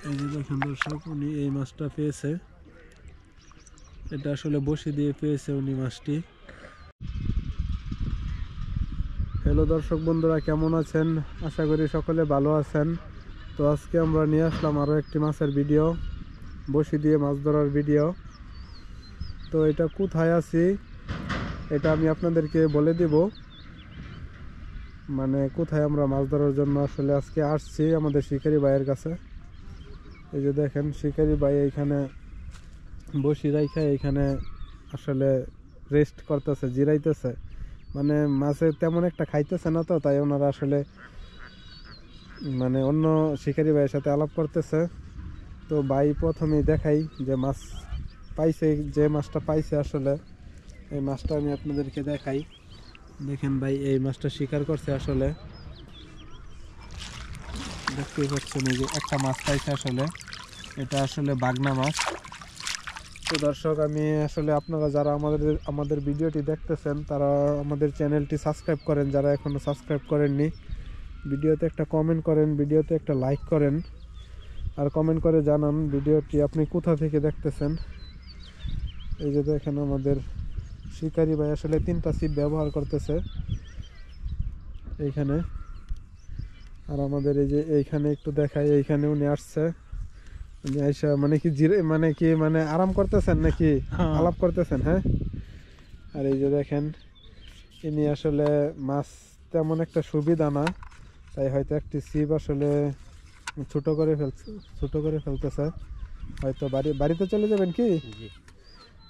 এই যে দেখেন দর্শক, উনি এই মাছটা পেয়েছে। এটা আসলে বসি দিয়ে পেয়েছে উনি মাছটি। হ্যালো দর্শক বন্ধুরা, কেমন আছেন? আশা করি সকলে ভালো আছেন। তো আজকে আমরা নিয়ে আসলাম আরও একটি মাছের ভিডিও, বসি দিয়ে মাছ ধরার ভিডিও। তো এটা কোথায় আছি এটা আমি আপনাদেরকে বলে দিব, মানে কোথায় আমরা মাছ ধরার জন্য আসলে আজকে আসছি আমাদের শিকারি ভাইয়ের কাছে। এই যে দেখেন শিকারি ভাই এইখানে বসি রাইখা এইখানে আসলে রেস্ট করতেছে, জিরাইতেছে। মানে মাছে তেমন একটা খাইতেছে না, তো তাই ওনারা আসলে মানে অন্য শিকারি ভাইয়ের সাথে আলাপ করতেছে। তো ভাই প্রথমেই দেখাই যে মাছ পাইছে, যে মাছটা পাইছে আসলে এই মাছটা আমি আপনাদেরকে দেখাই। দেখেন ভাই এই মাছটা শিকার করছে আসলে, দেখতেই পাচ্ছেন এই যে একটা মাছ পাইছে আসলে, এটা আসলে বাগনা মাছ। তো দর্শক, আমি আসলে আপনারা যারা আমাদের ভিডিওটি দেখতেছেন তারা আমাদের চ্যানেলটি সাবস্ক্রাইব করেন, যারা এখনো সাবস্ক্রাইব করেননি। ভিডিওতে একটা কমেন্ট করেন, ভিডিওতে একটা লাইক করেন, আর কমেন্ট করে জানান ভিডিওটি আপনি কোথা থেকে দেখতেছেন। এই যে দেখেন আমাদের শিকারি ভাই আসলে 3টা ছিপ ব্যবহার করতেছে এইখানে। আর আমাদের এই যে এইখানে একটু দেখাই, এইখানে উনি আসছে, উনি আইসা মানে কি মানে আরাম করতেছেন নাকি আলাপ করতেছেন? হ্যাঁ। আর এই যে দেখেন ইনি আসলে মাছ তেমন একটা সুবিধা না, তাই হয়তো একটি ছিপ আসলে ছোট করে ফেলতেছে। হয়তো বাড়িতে চলে যাবেন কি?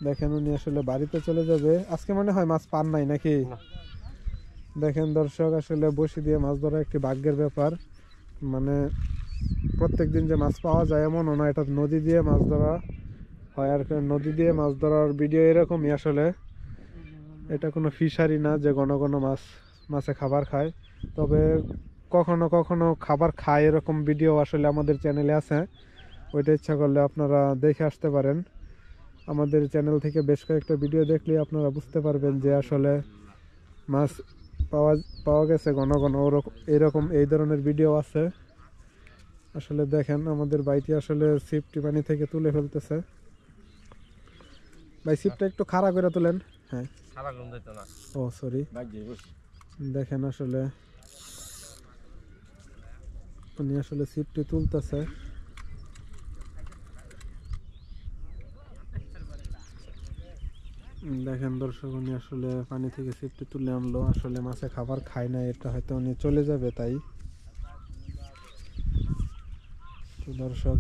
দেখেন উনি আসলে বাড়িতে চলে যাবে আজকে, মনে হয় মাছ পান নাই নাকি। দেখেন দর্শক, আসলে বসি দিয়ে মাছ ধরা একটি ভাগ্যের ব্যাপার। মানে প্রত্যেক দিন যে মাছ পাওয়া যায় এমনও না, এটা নদী দিয়ে মাছ ধরা হয়। আর নদী দিয়ে মাছ ধরার ভিডিও এরকমই আসলে, এটা কোনো ফিশারি না যে ঘন ঘন মাছে খাবার খায়। তবে কখনো কখনো খাবার খায় এরকম ভিডিও আসলে আমাদের চ্যানেলে আছে, ওইটা ইচ্ছা করলে আপনারা দেখে আসতে পারেন। আমাদের চ্যানেল থেকে বেশ কয়েকটা ভিডিও দেখলে আপনারা বুঝতে পারবেন যে আসলে মাছ পাওয়া গেছে ঘন ঘন, এরকম এই ধরনের ভিডিও আছে। আসলে দেখেন আমাদের বাইটি আসলে ছিপটি পানি থেকে তুলে ফেলতেছে। ভাই ছিপটা একটু খাড়া করে তুলেন। হ্যাঁ, ও সরি। দেখেন আসলে উনি আসলে ছিপটি তুলতেছে। দেখেন দর্শক, উনি আসলে পানি থেকে ছিপটি তুলে আনলো। আসলে মাছে খাবার খায় না, এটা হয়তো উনি চলে যাবে তাই। তো দর্শক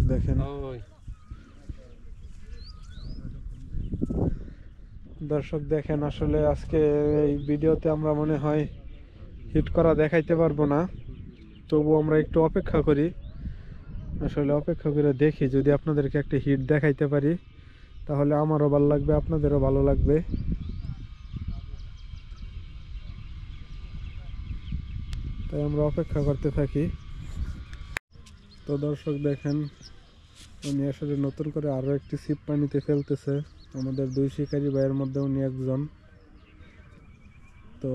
দেখেন, আসলে আজকে এই ভিডিওতে আমরা মনে হয় হিট করা দেখাইতে পারবো না, তবু আমরা একটু অপেক্ষা করি। আসলে অপেক্ষা করে দেখি, যদি আপনাদেরকে একটা হিট দেখাইতে পারি তাহলে আমারও ভালো লাগবে, আপনাদেরও ভালো লাগবে। তাই আমরা অপেক্ষা করতে থাকি। তো দর্শক দেখেন, উনি আসলে নতুন করে আরো একটি ছিপ পানিতে ফেলতেছে। আমাদের 2 শিকারী ভাইয়ের মধ্যে উনি একজন। তো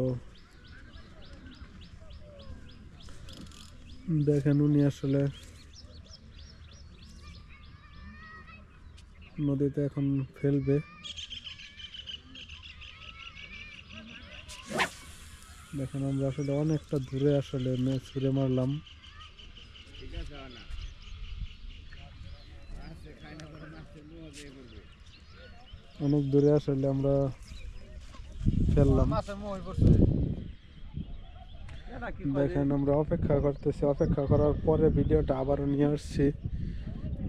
দেখেন উনি আসলে নদীতে এখন ফেলবে। দেখেন আমরা আসলে অনেকটা দূরে আসলে ছুঁড়ে মারলাম। অনেক দূরে আসলে আমরা ফেললাম। দেখেন আমরা অপেক্ষা করতেছি, অপেক্ষা করার পরে ভিডিওটা আবারও নিয়ে আসছি।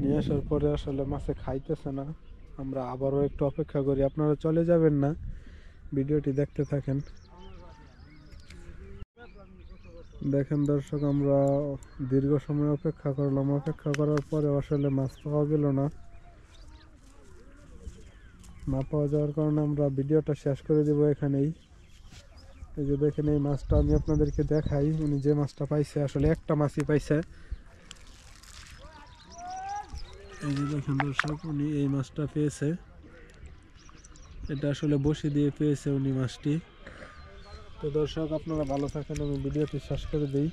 নিয়ে আসার পরে আসলে মাছে খাইতেছে না, আমরা আবারও একটু অপেক্ষা করি। আপনারা চলে যাবেন না, ভিডিওটি দেখতে থাকেন। দেখেন দর্শক, আমরা দীর্ঘ সময় অপেক্ষা করলাম, অপেক্ষা করার পরে আসলে মাছ পাওয়া গেল না। না পাওয়া যাওয়ার কারণে আমরা ভিডিওটা শেষ করে দেব এখানেই। এই যে দেখেন এই মাছটা আমি আপনাদেরকে দেখাই, উনি যে মাছটা পাইছে আসলে একটা মাছই পাইছে। এই যে দেখেন দর্শক, উনি এই মাছটা পেয়েছে। এটা আসলে বসি দিয়ে পেয়েছে উনি মাছটি। তো দর্শক আপনারা ভালো থাকেন, আমি ভিডিওটি শেষ করে দিই।